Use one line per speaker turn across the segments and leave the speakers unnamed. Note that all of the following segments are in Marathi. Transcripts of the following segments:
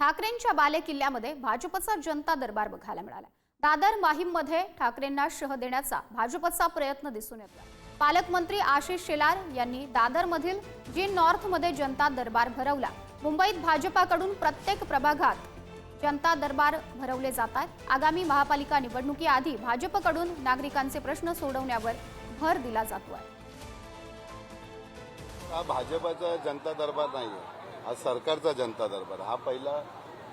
ठाकरेंच्या बालेकिल्ल्यामध्ये भाजपचा जनता दरबार बघायला मिळाला। दादर माहीममध्ये ठाकरेंना शह देण्याचा भाजपचा प्रयत्न दिसून येतो। पालकमंत्री आशिष शेलार यांनी दादरमधील जी नॉर्थमध्ये जनता दरबार भरवला। मुंबईत भाजपाकडून प्रत्येक प्रभागात जनता दरबार भरवले जातात। आगामी महापालिका निवडणुकीआधी भाजपकडून नागरिकांचे प्रश्न सोडवण्यावर भर दिला जातो आहे।
हा भाजपचा जनता दरबार नाहीये, हा सरकारचा जनता दरबार। हा पहिला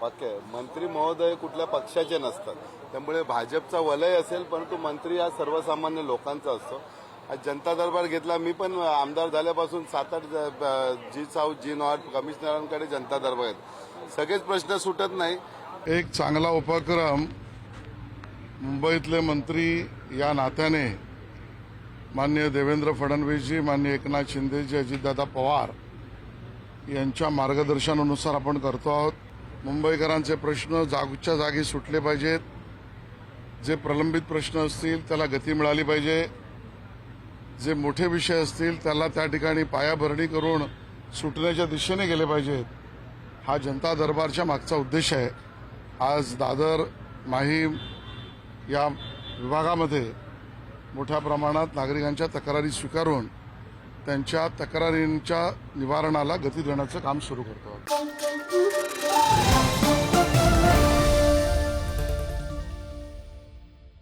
वाक्य, मंत्री महोदय कुठल्या पक्षाचे नसतात, त्यामुळे भाजपचा वलय असेल परंतु मंत्री हा सर्वसामान्य लोकांचा असतो। हा जनता दरबार घेतला। मी पण आमदार झाल्यापासून 7-8 जी साऊथ जी नॉर्थ कमिशनरांकडे जनता दरबार आहेत। सगळेच प्रश्न सुटत नाही।
एक चांगला उपक्रम मुंबईतले मंत्री या नात्याने माननीय देवेंद्र फडणवीसजी, माननीय एकनाथ शिंदेजी, अजितदादा पवार यांच्या मार्गदर्शनानुसार आपण करतो आहोत। मुंबईकरांचे प्रश्न जागच्या जागी सुटले पाहिजेत। जे प्रलंबित प्रश्न असतील त्याला गती मिळाली पाहिजे। जे मोठे विषय असतील त्याला त्या ठिकाणी पायाभरणी करून सुटण्याच्या दिशेने गेले पाहिजेत। हा जनता दरबारच्या मागचा उद्देश आहे। आज दादर माहीम या विभागामध्ये मोठ्या प्रमाणात नागरिकांच्या तक्रारी स्वीकारून त्यांच्या तक्रारींच्या निवारणाला गती देण्याचं काम सुरू करतो आहोत।